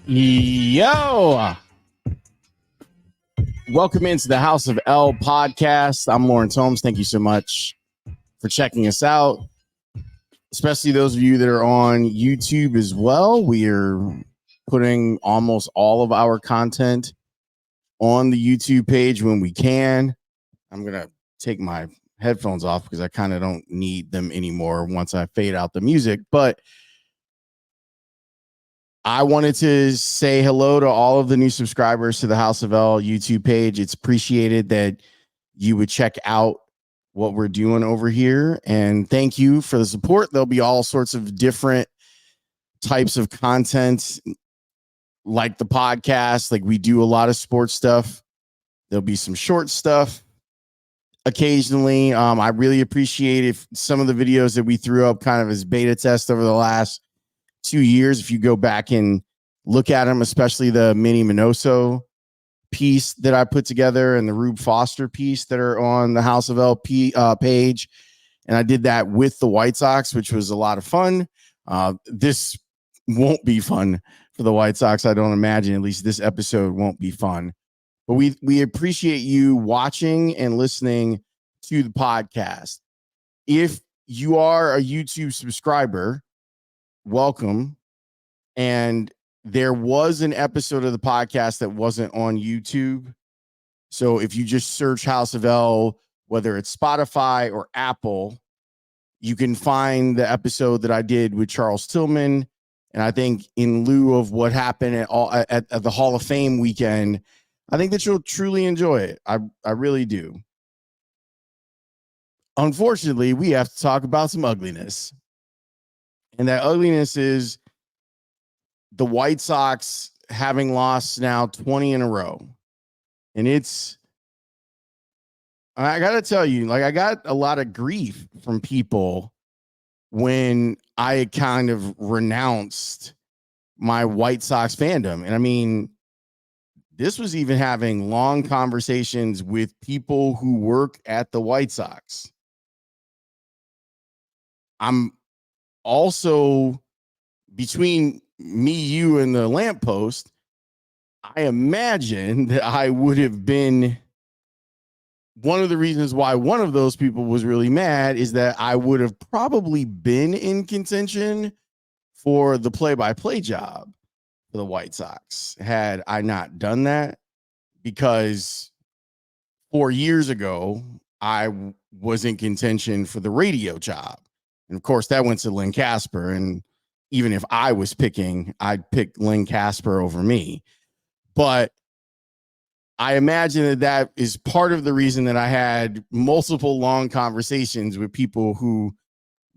Yo, welcome into the House of L podcast. I'm Laurence Holmes. Thank you so much for checking us out, especially those of you that are on YouTube as well. We are putting almost all of our content on the YouTube page when we can. I'm going to take my headphones off because I kind of don't need them anymore once I fade out the music, but I wanted to say hello to all of the new subscribers to the House of L YouTube page. It's appreciated that you would check out what we're doing over here. And thank you for the support. There'll be all sorts of different types of content, like the podcast. Like, we do a lot of sports stuff. There'll be some short stuff occasionally. I really appreciate if some of the videos that we threw up kind of as beta test over the last 2 years, if you go back and look at them, especially the Mini Minoso piece that I put together and the Rube Foster piece that are on the House of LP page. And I did that with the White Sox, which was a lot of fun. This won't be fun for the White Sox. I don't imagine, at least this episode won't be fun. But we appreciate you watching and listening to the podcast. If you are a YouTube subscriber, welcome. And there was an episode of the podcast that wasn't on YouTube. So if you just search House of L, whether it's Spotify or Apple, you can find the episode that I did with Charles Tillman. And I think in lieu of what happened at the Hall of Fame weekend, I think that you'll truly enjoy it. I really do. Unfortunately, we have to talk about some ugliness. And that ugliness is the White Sox having lost now 20 in a row. And I got to tell you, like, I got a lot of grief from people when I kind of renounced my White Sox fandom. And I mean, this was even having long conversations with people who work at the White Sox. I'm also, between me, you, and the lamppost, I imagine that I would have been one of the reasons why one of those people was really mad is that I would have probably been in contention for the play-by-play job for the White Sox had I not done that, because 4 years ago, I was in contention for the radio job. And of course, that went to Lynn Casper. And even if I was picking, I'd pick Lynn Casper over me. But I imagine that is part of the reason that I had multiple long conversations with people who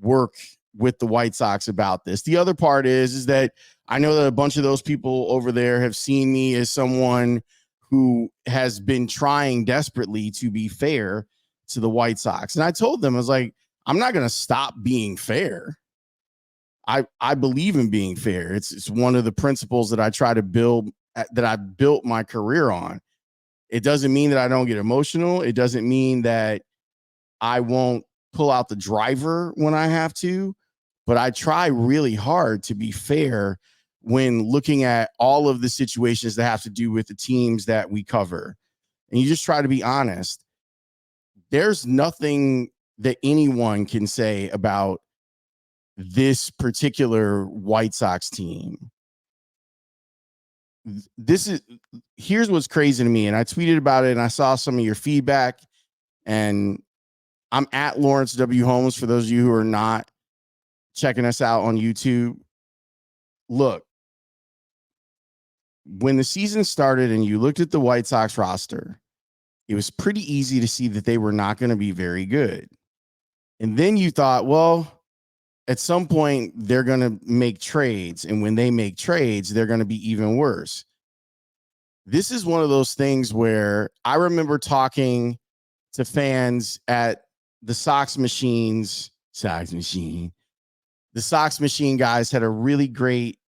work with the White Sox about this. The other part is that I know that a bunch of those people over there have seen me as someone who has been trying desperately to be fair to the White Sox. And I told them, I was like, I'm not going to stop being fair. I believe in being fair. It's one of the principles that I try to build, that I built my career on. It doesn't mean that I don't get emotional. It doesn't mean that I won't pull out the driver when I have to, but I try really hard to be fair when looking at all of the situations that have to do with the teams that we cover. And you just try to be honest. There's nothing that anyone can say about this particular White Sox team. Here's what's crazy to me. And I tweeted about it and I saw some of your feedback, and I'm at Laurence W. Holmes for those of you who are not checking us out on YouTube. Look, when the season started and you looked at the White Sox roster, it was pretty easy to see that they were not going to be very good. And then you thought, well, at some point they're going to make trades. And when they make trades, they're going to be even worse. This is one of those things where I remember talking to fans at the Sox Machine. The Sox Machine guys had a really great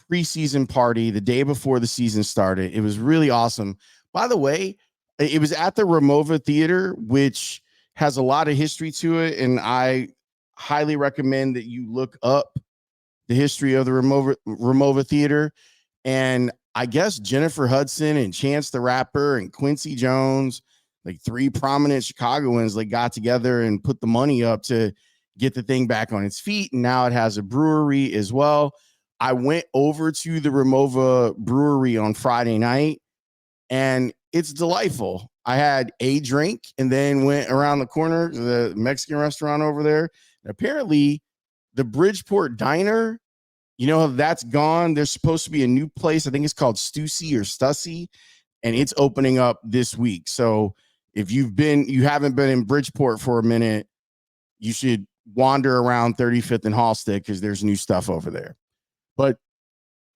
preseason party the day before the season started. It was really awesome. By the way, it was at the Ramova Theater, which has a lot of history to it. And I highly recommend that you look up the history of the Ramova Theater. And I guess Jennifer Hudson and Chance the Rapper and Quincy Jones, like 3 prominent Chicagoans, like got together and put the money up to get the thing back on its feet. And now it has a brewery as well. I went over to the Ramova brewery on Friday night, and it's delightful. I had a drink and then went around the corner to the Mexican restaurant over there. And apparently, the Bridgeport Diner, you know, that's gone. There's supposed to be a new place. I think it's called Stussy or Stussy, and it's opening up this week. So if you haven't been in Bridgeport for a minute, you should wander around 35th and Halstead because there's new stuff over there. But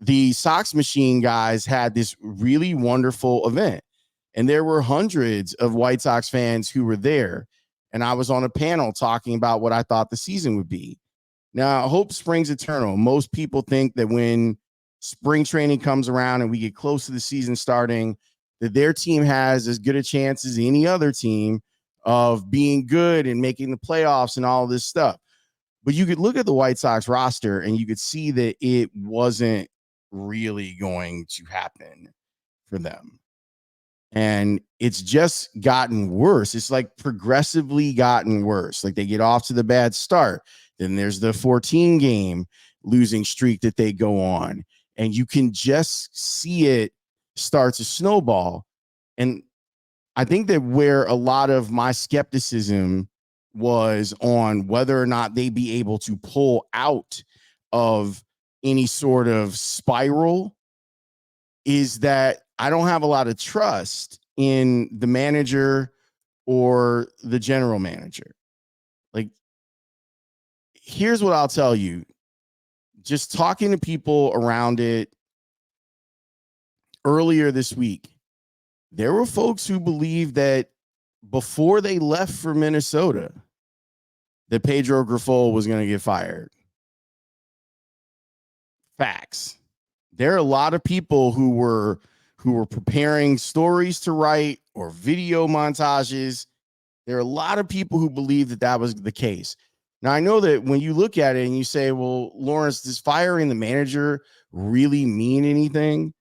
the Sox Machine guys had this really wonderful event, and there were hundreds of White Sox fans who were there. And I was on a panel talking about what I thought the season would be. Now, hope springs eternal. Most people think that when spring training comes around and we get close to the season starting, that their team has as good a chance as any other team of being good and making the playoffs and all this stuff. But you could look at the White Sox roster and you could see that it wasn't really going to happen for them. And it's just gotten worse. It's like progressively gotten worse. Like they get off to the bad start. Then there's the 14 game losing streak that they go on. And you can just see it start to snowball. And I think that where a lot of my skepticism was on whether or not they'd be able to pull out of any sort of spiral is that I don't have a lot of trust in the manager or the general manager. Like, here's what I'll tell you. Just talking to people around it earlier this week, there were folks who believed that before they left for Minnesota, that Pedro Grifol was going to get fired. Facts. There are a lot of people who were preparing stories to write or video montages. There are a lot of people who believe that that was the case. Now, I know that when you look at it and you say, well, Laurence, does firing the manager really mean anything?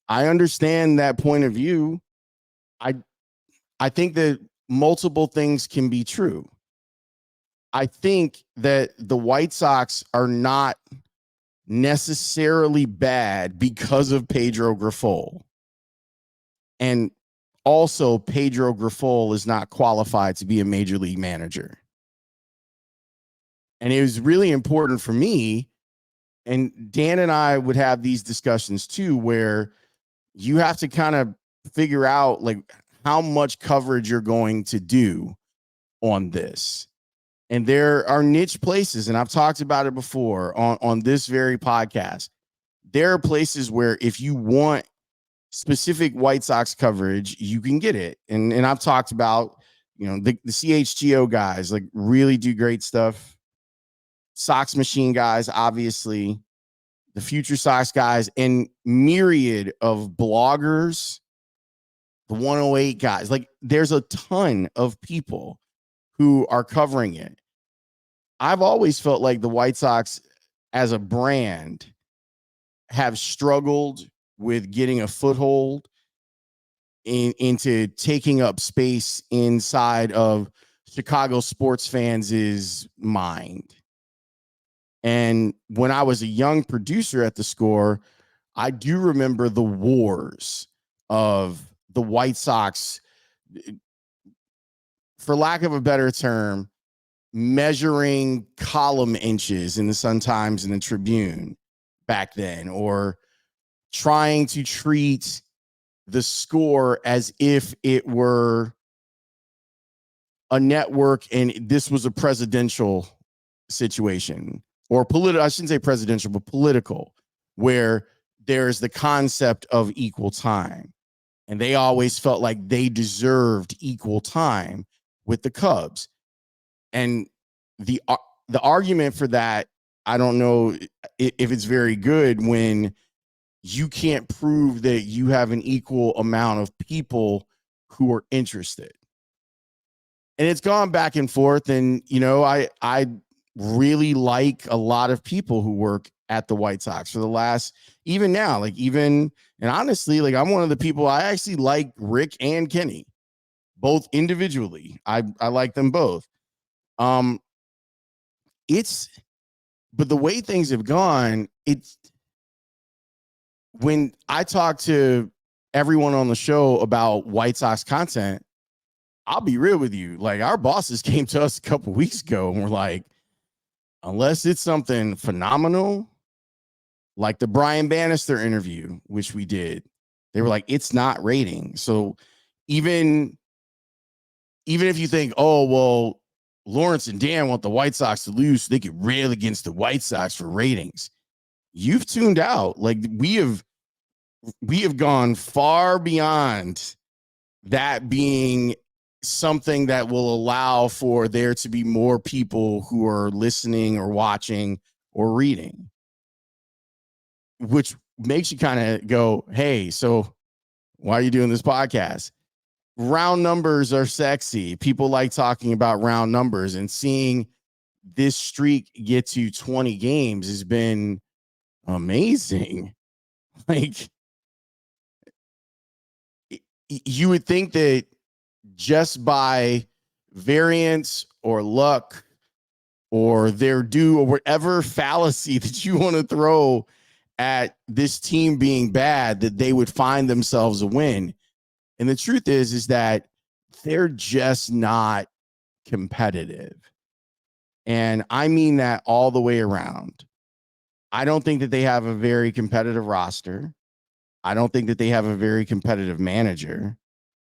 I understand that point of view. I think that multiple things can be true. I think that the White Sox are not necessarily bad because of Pedro Grifol. And also, Pedro Grifol is not qualified to be a major league manager. And it was really important for me, and Dan and I would have these discussions too, where you have to kind of figure out like how much coverage you're going to do on this. And there are niche places, and I've talked about it before on this very podcast. There are places where if you want specific White Sox coverage, you can get it. And I've talked about, you know, the CHGO guys like really do great stuff. Sox Machine guys, obviously, the Future Sox guys, and myriad of bloggers, the 108 guys. Like there's a ton of people who are covering it. I've always felt like the White Sox as a brand have struggled with getting a foothold into taking up space inside of Chicago sports fans' mind. And when I was a young producer at the Score, I do remember the wars of the White Sox, for lack of a better term, measuring column inches in the Sun-Times and the Tribune back then, or trying to treat the Score as if it were a network and this was a presidential situation, or political. I shouldn't say presidential, but political, where there's the concept of equal time. And they always felt like they deserved equal time with the Cubs. And the argument for that, I don't know if it's very good when you can't prove that you have an equal amount of people who are interested. And it's gone back and forth. And, you know, I really like a lot of people who work at the White Sox for the last, even now, like even, and honestly, like I'm one of the people, I actually like Rick and Kenny, both individually. I like them both. Um, it's, but the way things have gone, it's, when I talk to everyone on the show about White Sox content, I'll be real with you. Like our bosses came to us a couple weeks ago and were like, unless it's something phenomenal, like the Brian Bannister interview, which we did, they were like, it's not rating. So even if you think, oh, well, Laurence and Dan want the White Sox to lose so they could rail against the White Sox for ratings, you've tuned out. Like we have gone far beyond that being something that will allow for there to be more people who are listening or watching or reading, which makes you kind of go, hey, so why are you doing this podcast? Round numbers are sexy. People like talking about round numbers, and seeing this streak get to 20 games has been amazing. Like you would think that just by variance or luck or their due or whatever fallacy that you want to throw at this team being bad, that they would find themselves a win. And the truth is that they're just not competitive. And I mean that all the way around. I don't think that they have a very competitive roster. I don't think that they have a very competitive manager.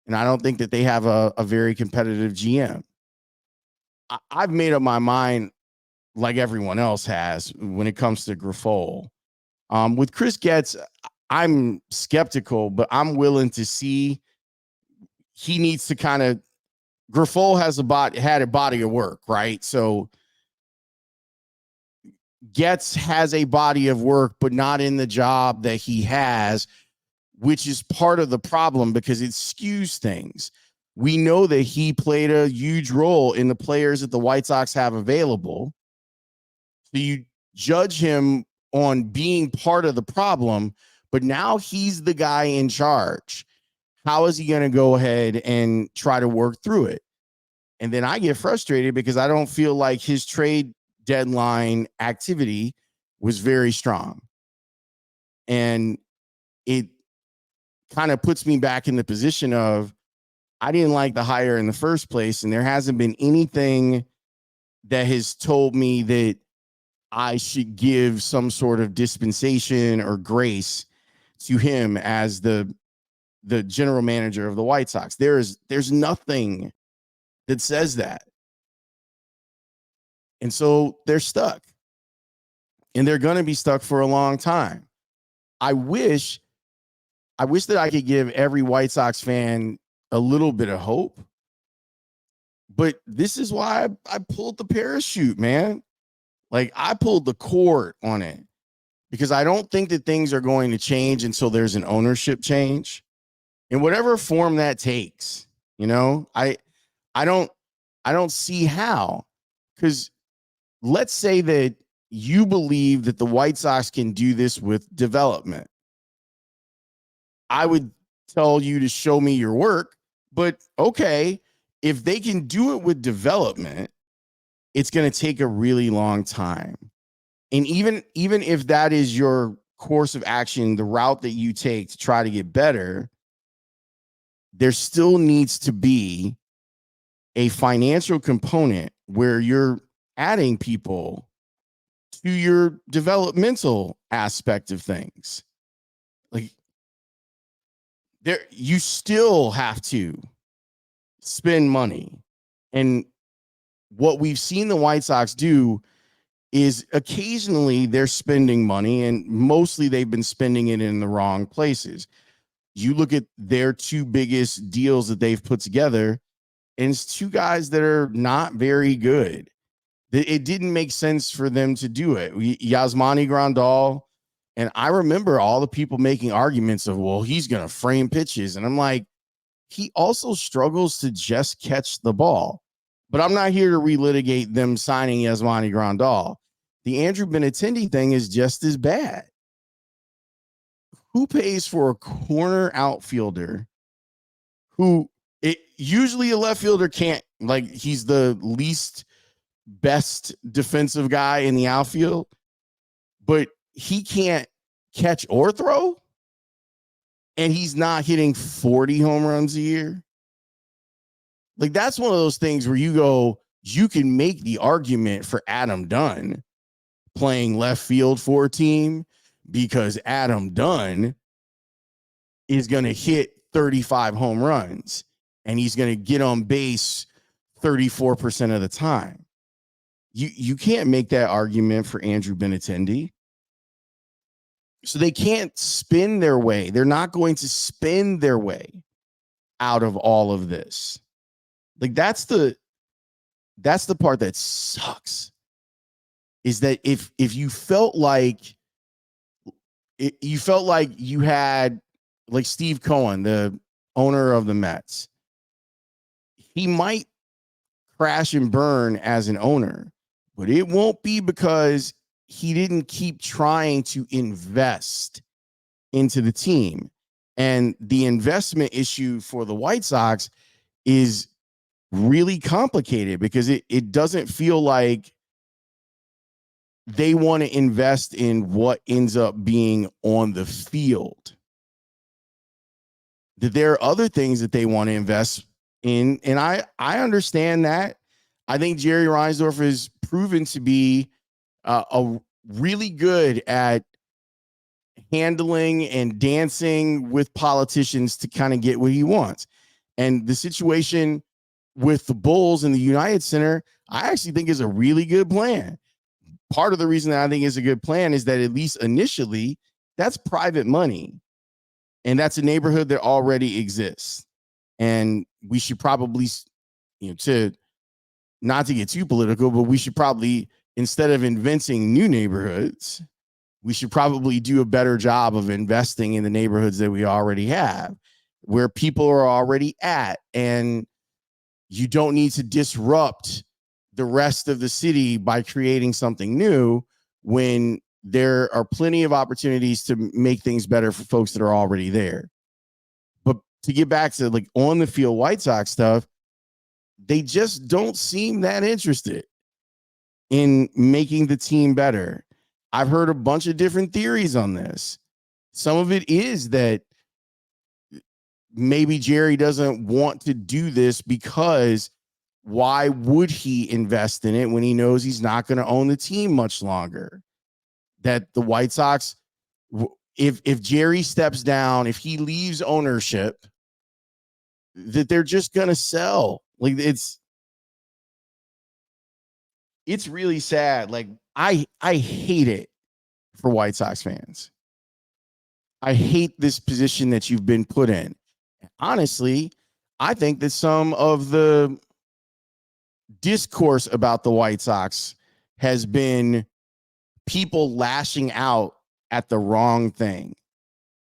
And I don't think that they have a very competitive GM. I've made up my mind, like everyone else has, when it comes to Grifol. With Chris Getz, I'm skeptical, but I'm willing to see. He needs to kind of, Grifol had a body of work, right? So Getz has a body of work, but not in the job that he has, which is part of the problem because it skews things. We know that he played a huge role in the players that the White Sox have available. So you judge him on being part of the problem, but now he's the guy in charge. How is he going to go ahead and try to work through it? And then I get frustrated because I don't feel like his trade deadline activity was very strong. And it kind of puts me back in the position of, I didn't like the hire in the first place, and there hasn't been anything that has told me that I should give some sort of dispensation or grace to him as the general manager of the White Sox. There's nothing that says that. And so they're stuck. And they're going to be stuck for a long time. I wish that I could give every White Sox fan a little bit of hope. But this is why I pulled the parachute, man. Like I pulled the cord on it because I don't think that things are going to change until there's an ownership change in whatever form that takes. You know, I don't see how, because let's say that you believe that the White Sox can do this with development. I would tell you to show me your work, but okay, if they can do it with development, it's going to take a really long time. And even if that is your course of action, the route that you take to try to get better, there still needs to be a financial component where you're adding people to your developmental aspect of things. Like there, you still have to spend money. And what we've seen the White Sox do is occasionally they're spending money, and mostly they've been spending it in the wrong places. You look at their two biggest deals that they've put together, and it's two guys that are not very good. It didn't make sense for them to do it. Yasmani Grandal, and I remember all the people making arguments of, well, he's going to frame pitches. And I'm like, he also struggles to just catch the ball. But I'm not here to relitigate them signing Yasmani Grandal. The Andrew Benintendi thing is just as bad. Who pays for a corner outfielder who usually a left fielder can't, like, he's the least best defensive guy in the outfield, but he can't catch or throw, and he's not hitting 40 home runs a year. Like, that's one of those things where you go, you can make the argument for Adam Dunn playing left field for a team, because Adam Dunn is going to hit 35 home runs and he's going to get on base 34% of the time. You can't make that argument for Andrew Benintendi. So they can't spin their way. They're not going to spin their way out of all of this. Like, that's the part that sucks, is that if you felt like you had, like, Steve Cohen, the owner of the Mets, he might crash and burn as an owner, but it won't be because he didn't keep trying to invest into the team. And the investment issue for the White Sox is really complicated, because it doesn't feel like they want to invest in what ends up being on the field. That there are other things that they want to invest in, and I understand that. I think Jerry Reinsdorf has proven to be a really good at handling and dancing with politicians to kind of get what he wants. And the situation with the Bulls and the United Center, I actually think is a really good plan. Part of the reason that I think is a good plan is that, at least initially, that's private money. And that's a neighborhood that already exists. And we should probably, to not to get too political, but we should probably, instead of inventing new neighborhoods, we should probably do a better job of investing in the neighborhoods that we already have, where people are already at. And you don't need to disrupt the rest of the city by creating something new, when there are plenty of opportunities to make things better for folks that are already there. But to get back to, like, on the field White Sox stuff, they just don't seem that interested in making the team better. I've heard a bunch of different theories on this. Some of it is that maybe Jerry doesn't want to do this, because why would he invest in it when he knows he's not going to own the team much longer? That the White Sox, if Jerry steps down, if he leaves ownership, that they're just going to sell. Like, it's really sad. Like, I hate it for White Sox fans. I hate this position that you've been put in. Honestly, I think that some of the discourse about the White Sox has been people lashing out at the wrong thing.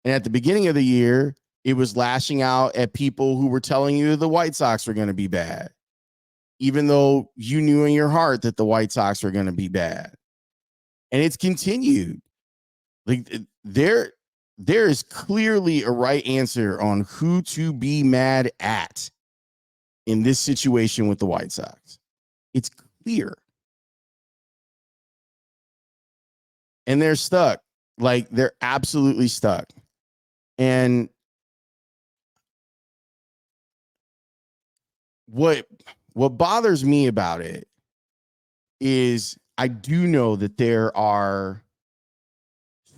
And at the beginning of the year, it was lashing out at people who were telling you the White Sox were going to be bad, even though you knew in your heart that the White Sox were going to be bad. And it's continued. Like, there is clearly a right answer on who to be mad at in this situation with the White Sox. It's clear. And they're stuck. Like, they're absolutely stuck. And what bothers me about it is, I do know that there are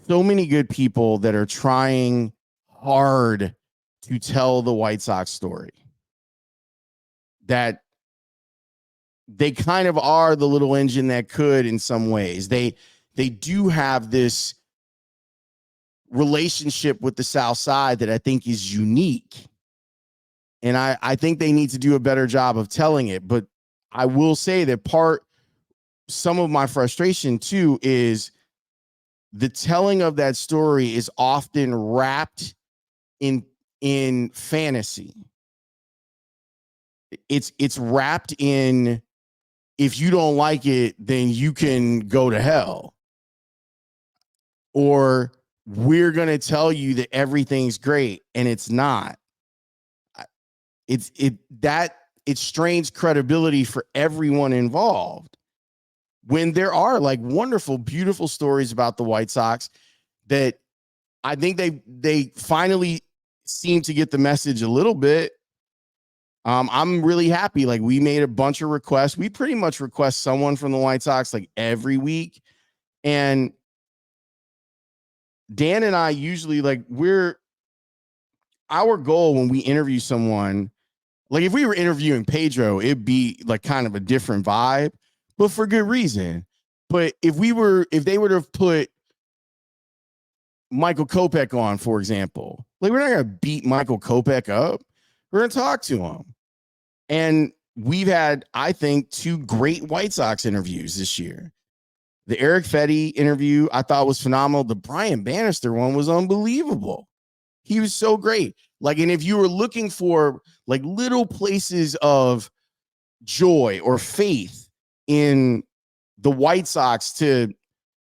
so many good people that are trying hard to tell the White Sox story, that they kind of are the little engine that could in some ways. They do have this relationship with the South Side that I think is unique. And I think they need to do a better job of telling it. But I will say that some of my frustration too is the telling of that story is often wrapped in fantasy. It's wrapped in if you don't like it, then you can go to hell. Or we're going to tell you that everything's great and it's not. It strains credibility for everyone involved when there are like wonderful, beautiful stories about the White Sox that I think they finally seem to get the message a little bit. I'm really happy. Like, we made a bunch of requests. We pretty much request someone from the White Sox like every week. And Dan and I usually, like, our goal when we interview someone, like if we were interviewing Pedro, it'd be like kind of a different vibe, but for good reason. But if they would have put Michael Kopech on, for example, like, we're not going to beat Michael Kopech up. We're going to talk to him. And we've had, I think, 2 great White Sox interviews this year. The Eric Fetty interview I thought was phenomenal. The Brian Bannister one was unbelievable. He was so great. Like, and if you were looking for like little places of joy or faith in the White Sox to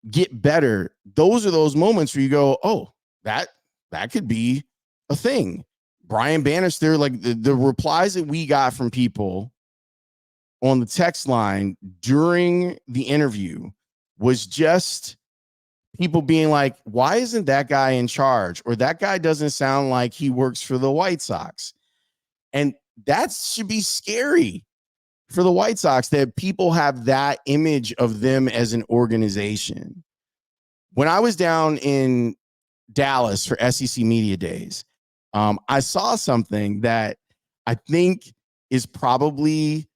get better, those are those moments where you go, oh, that could be a thing. Brian Bannister, like the replies that we got from people on the text line during the interview was just people being like, why isn't that guy in charge? Or that guy doesn't sound like he works for the White Sox. And that should be scary for the White Sox, that people have that image of them as an organization. When I was down in Dallas for SEC Media Days, I saw something that I think is probably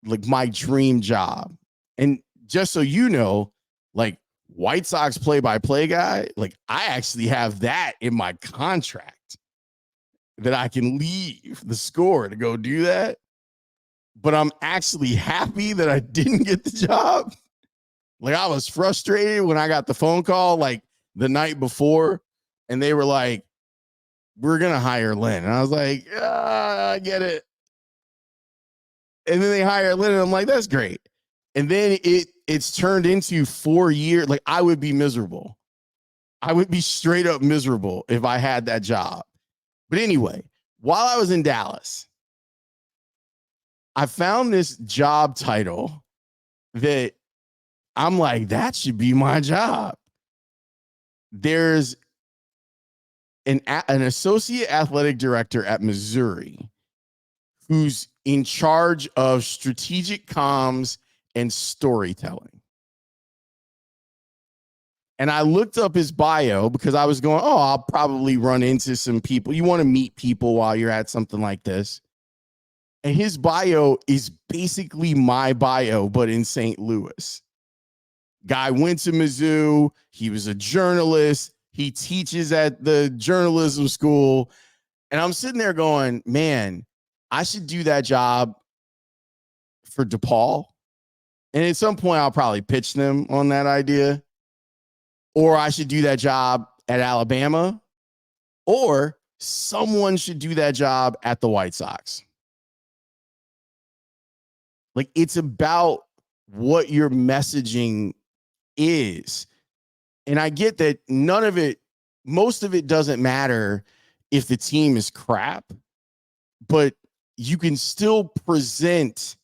like my dream job. And just so you know, like, White Sox play-by-play guy, like, I actually have that in my contract that I can leave the score to go do that. But I'm actually happy that I didn't get the job. Like, I was frustrated when I got the phone call like the night before, and they were like, we're going to hire Lynn. And I was like, I get it. And then they hire Lynn, and I'm like, that's great. And then it's turned into 4 years. Like, I would be miserable. I would be straight up miserable if I had that job. But anyway, while I was in Dallas, I found this job title that I'm like, that should be my job. There's an associate athletic director at Missouri who's in charge of strategic comms and storytelling. And I looked up his bio because I was going, oh, I'll probably run into some people. You want to meet people while you're at something like this. And his bio is basically my bio, but in St. Louis. Guy went to Mizzou. He was a journalist. He teaches at the journalism school. And I'm sitting there going, man, I should do that job for DePaul. And at some point, I'll probably pitch them on that idea. Or I should do that job at Alabama. Or someone should do that job at the White Sox. Like, it's about what your messaging is. And I get that most of it doesn't matter if the team is crap, but you can still present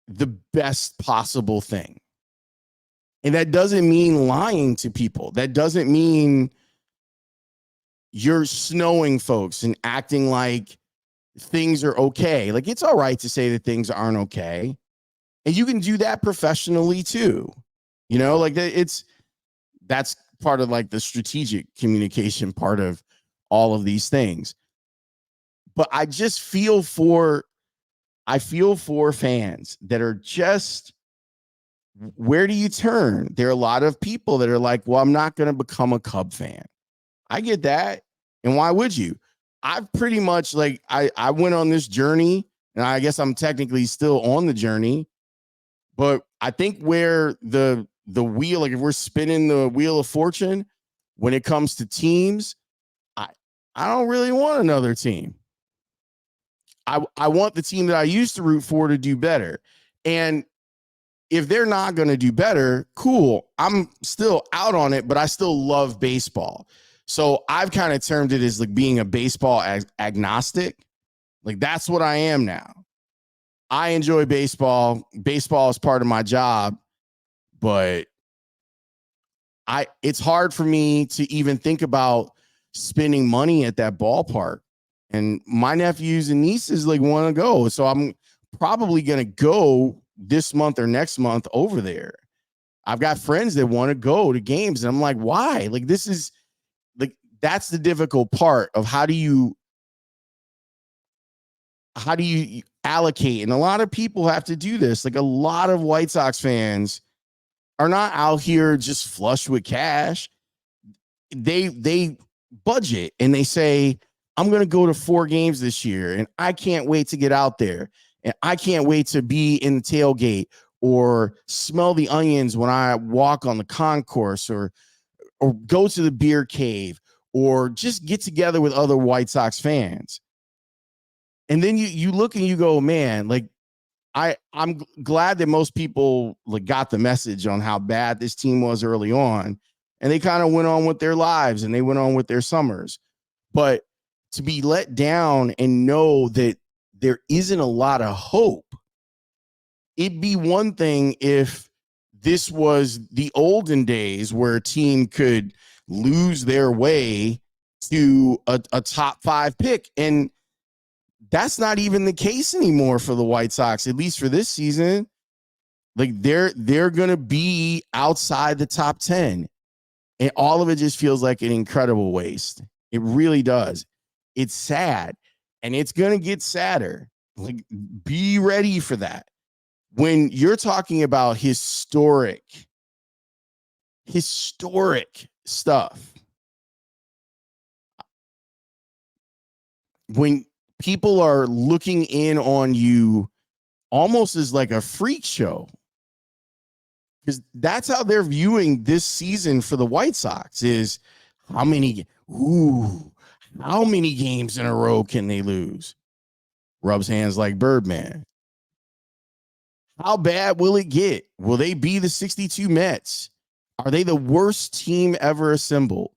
the best possible thing. And that doesn't mean lying to people. That doesn't mean you're snowing folks and acting like things are okay. Like, it's all right to say that things aren't okay. And you can do that professionally too. You know, like that's part of like the strategic communication part of all of these things. But I just feel for fans that are just, where do you turn? There are a lot of people that are like, well, I'm not going to become a Cub fan. I get that. And why would you? I've pretty much like, I went on this journey, and I guess I'm technically still on the journey, but I think where the wheel, like if we're spinning the wheel of fortune, when it comes to teams, I don't really want another team. I want the team that I used to root for to do better. And if they're not going to do better, cool. I'm still out on it, but I still love baseball. So I've kind of termed it as like being a baseball agnostic. Like that's what I am now. I enjoy baseball. Baseball is part of my job, but it's hard for me to even think about spending money at that ballpark. And my nephews and nieces like want to go. So I'm probably going to go this month or next month over there. I've got friends that want to go to games and I'm like, why? Like this is like that's the difficult part of how do you allocate? And a lot of people have to do this. Like a lot of White Sox fans are not out here just flush with cash. They budget and they say, I'm going to go to 4 games this year and I can't wait to get out there. And I can't wait to be in the tailgate or smell the onions when I walk on the concourse or go to the beer cave or just get together with other White Sox fans. And then you look and you go, man, like I'm glad that most people like got the message on how bad this team was early on, and they kind of went on with their lives and they went on with their summers. But to be let down and know that there isn't a lot of hope, it'd be one thing if this was the olden days where a team could lose their way to a top 5 pick. And that's not even the case anymore for the White Sox, at least for this season. Like they're going to be outside the top 10. And all of it just feels like an incredible waste. It really does. It's sad. And it's going to get sadder. Like be ready for that. When you're talking about historic stuff, when people are looking in on you almost as like a freak show, because that's how they're viewing this season for the White Sox is how many games in a row can they lose? Rubs hands like Birdman. How bad will it get? Will they be the 62 Mets? Are they the worst team ever assembled?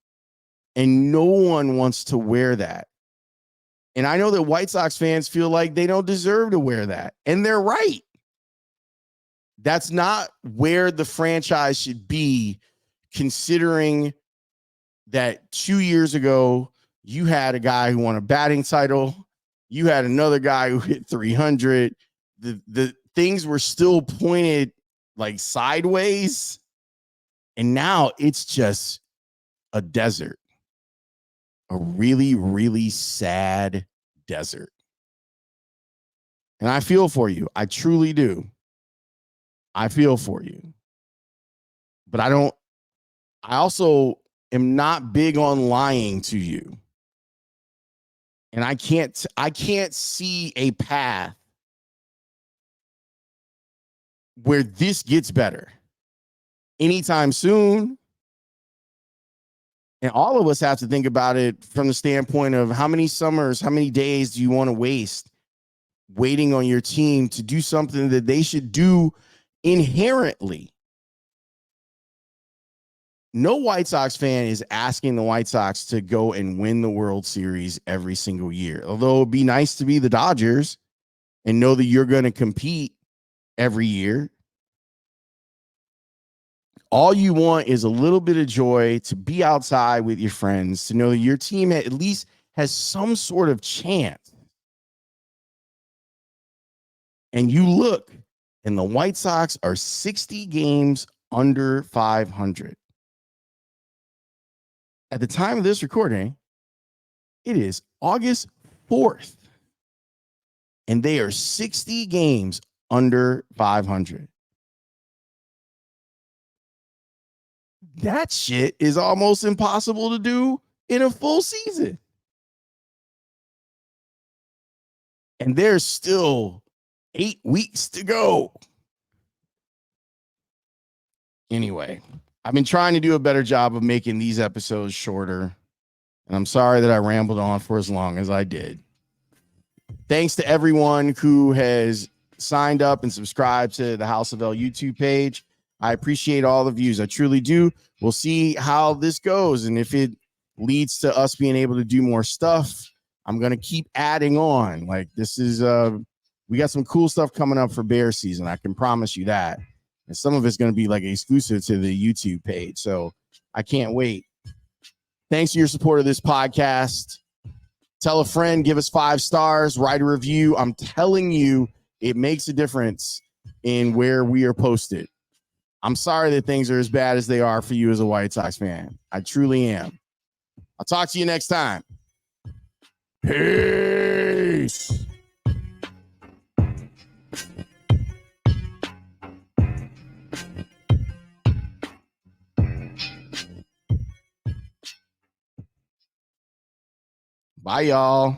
And no one wants to wear that. And I know that White Sox fans feel like they don't deserve to wear that. And they're right. That's not where the franchise should be, considering that 2 years ago, you had a guy who won a batting title. You had another guy who hit 300. The things were still pointed like sideways. And now it's just a desert. A really, really sad desert. And I feel for you. I truly do. I feel for you. But I also am not big on lying to you. And I can't see a path where this gets better anytime soon. And all of us have to think about it from the standpoint of how many summers, how many days do you want to waste waiting on your team to do something that they should do inherently? No White Sox fan is asking the White Sox to go and win the World Series every single year. Although it'd be nice to be the Dodgers and know that you're going to compete every year. All you want is a little bit of joy, to be outside with your friends, to know that your team at least has some sort of chance. And you look, and the White Sox are 60 games under 500. At the time of this recording, it is August 4th, and they are 60 games under 500. That shit is almost impossible to do in a full season. And there's still 8 weeks to go. Anyway, I've been trying to do a better job of making these episodes shorter. And I'm sorry that I rambled on for as long as I did. Thanks to everyone who has signed up and subscribed to the House of L YouTube page. I appreciate all the views. I truly do. We'll see how this goes. And if it leads to us being able to do more stuff, I'm going to keep adding on. Like, this is, we got some cool stuff coming up for bear season. I can promise you that. And some of it's going to be like exclusive to the YouTube page. So I can't wait. Thanks for your support of this podcast. Tell a friend, give us 5 stars, write a review. I'm telling you, it makes a difference in where we are posted. I'm sorry that things are as bad as they are for you as a White Sox fan. I truly am. I'll talk to you next time. Peace. Bye, y'all.